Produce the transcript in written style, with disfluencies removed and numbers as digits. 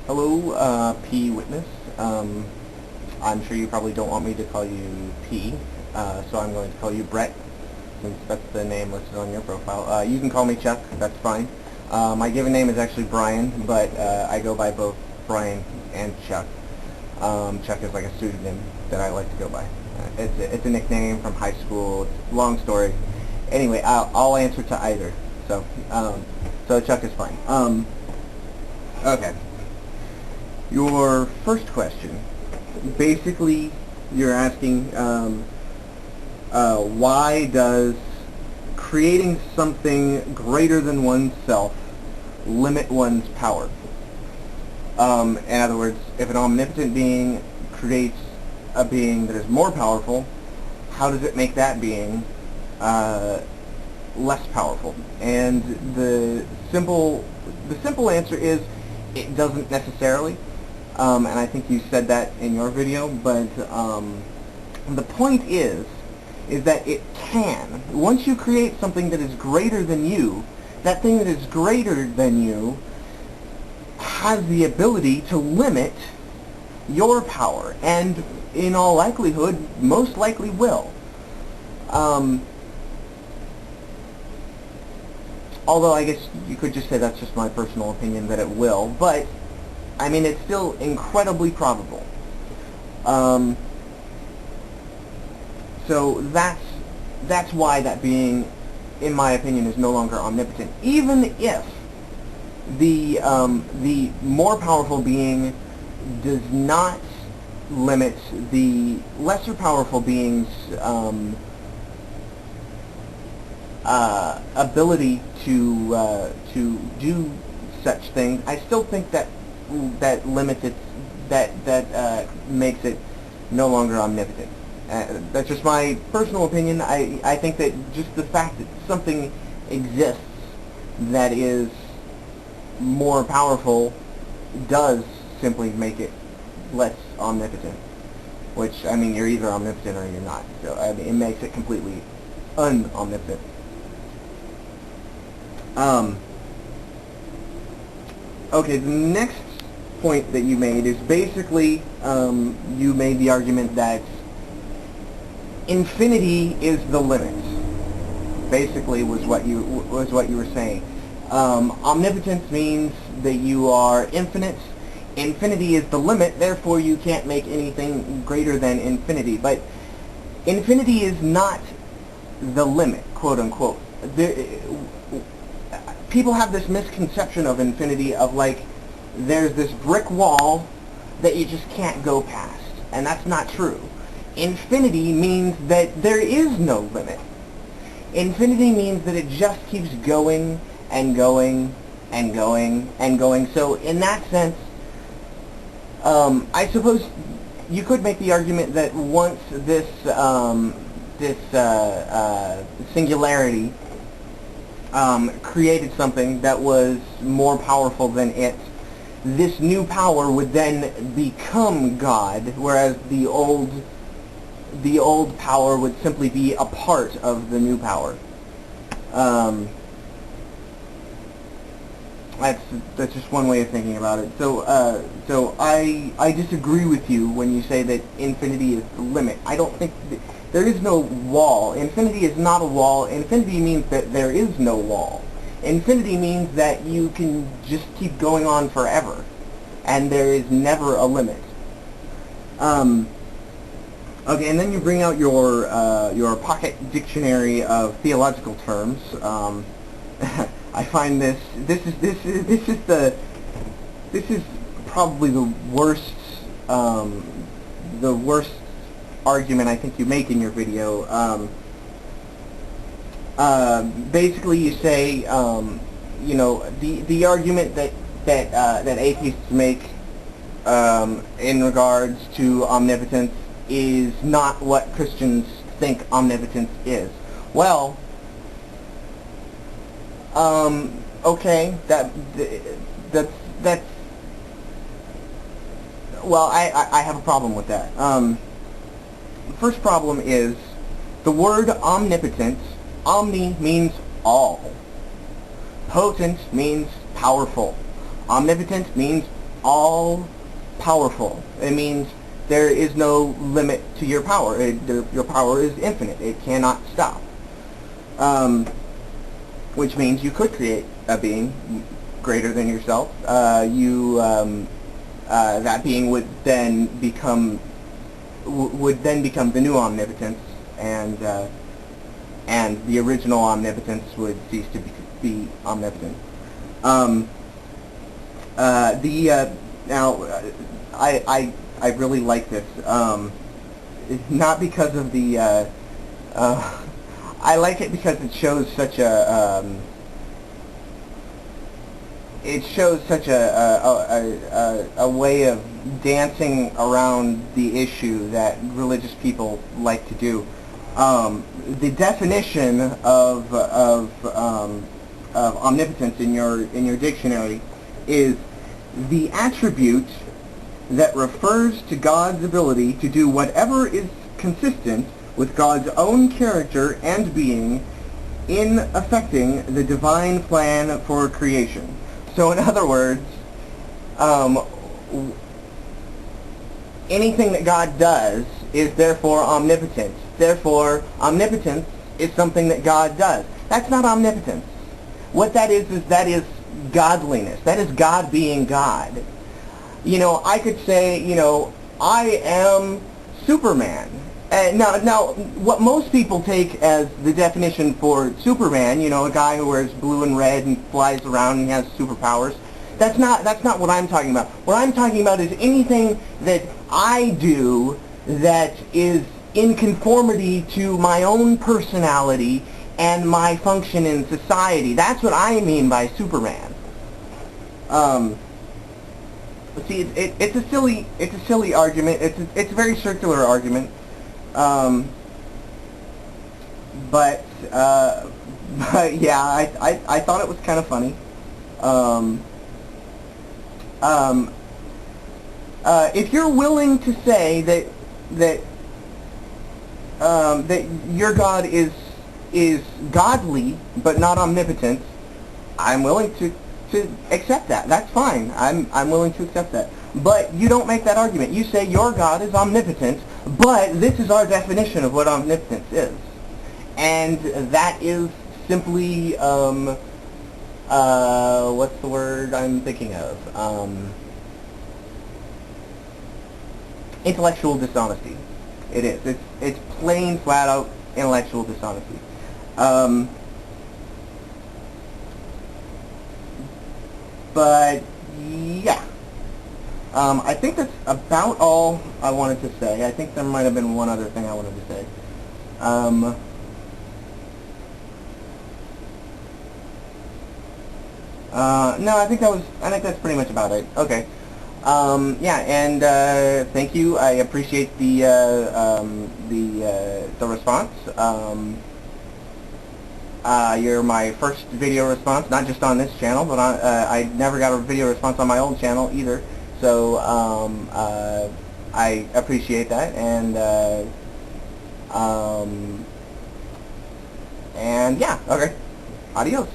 Hello, PWitness. I'm sure you probably don't want me to call you P, so I'm going to call you Brett, since that's the name listed on your profile. You can call me Chuck, that's fine. My given name is actually Brian, but I go by both Brian and Chuck. Chuck is like a pseudonym that I like to go by. It's a nickname from high school. It's a long story. Anyway, I'll answer to either. So Chuck is fine. Okay. Your first question, basically, you're asking why does creating something greater than oneself limit one's power? In other words, if an omnipotent being creates a being that is more powerful, how does it make that being less powerful? And the simple answer is it doesn't necessarily. And I think you said that in your video, but the point is that it can. Once you create something that is greater than you, that thing that is greater than you has the ability to limit your power, and in all likelihood, most likely will. Although I guess you could just say that's just my personal opinion that it will, but I mean, it's still incredibly probable. So that's why that being, in my opinion, is no longer omnipotent. Even if the more powerful being does not limit the lesser powerful being's ability to do such things, I still think that limits it, that makes it no longer omnipotent. That's just my personal opinion. I think that just the fact that something exists that is more powerful does simply make it less omnipotent. Which, I mean, you're either omnipotent or you're not. So, I mean, it makes it completely un-omnipotent. Okay, the next point that you made is basically, you made the argument that infinity is the limit. Basically, was what you were saying. Omnipotence means that you are infinite. Infinity is the limit, therefore you can't make anything greater than infinity. But infinity is not the limit, quote unquote. People have this misconception of infinity of like, there's this brick wall that you just can't go past. And that's not true. Infinity means that there is no limit. Infinity means that it just keeps going and going and going and going. So in that sense, I suppose you could make the argument that once this singularity created something that was more powerful than it, this new power would then become God, whereas the old power would simply be a part of the new power. That's just one way of thinking about it. So I disagree with you when you say that infinity is the limit. I don't think there is no wall. Infinity is not a wall. Infinity means that there is no wall. Infinity means that you can just keep going on forever, and there is never a limit. Okay, and then you bring out your pocket dictionary of theological terms. I find this is probably the worst argument I think you make in your video. Basically, you say, you know, the argument that atheists make in regards to omnipotence is not what Christians think omnipotence is. Well, okay, that's well, I have a problem with that. The first problem is the word omnipotence. Omni means all. Potent means powerful. Omnipotent means all-powerful. It means there is no limit to your power. Your power is infinite. It cannot stop. Which means you could create a being greater than yourself. That being would then become the new omnipotence, and the original omnipotence would cease to be omnipotent. Now, I really like this. Not because of the I like it because it shows such a way of dancing around the issue that religious people like to do. The definition of omnipotence in your dictionary is the attribute that refers to God's ability to do whatever is consistent with God's own character and being in affecting the divine plan for creation. So in other words, anything that God does is therefore omnipotent. Therefore, omnipotence is something that God does. That's not omnipotence. What that is godliness. That is God being God. You know, I could say, you know, I am Superman. Now, what most people take as the definition for Superman, you know, a guy who wears blue and red and flies around and has superpowers, that's not what I'm talking about. What I'm talking about is anything that I do that is in conformity to my own personality and my function in society. That's what I mean by Superman. See, it's a silly argument. It's a very circular argument. But yeah, I thought it was kind of funny. If you're willing to say that your God is godly but not omnipotent, I'm willing to accept that. That's fine. I'm willing to accept that. But you don't make that argument. You say your God is omnipotent, but this is our definition of what omnipotence is. And that is simply, what's the word I'm thinking of? Intellectual dishonesty. It is. It's plain, flat out intellectual dishonesty. But yeah, I think that's about all I wanted to say. I think there might have been one other thing I wanted to say. No, I think that's pretty much about it. Okay. Yeah, and thank you. I appreciate the response. You're my first video response, not just on this channel, but I never got a video response on my old channel either. So I appreciate that, and yeah, okay. Adios.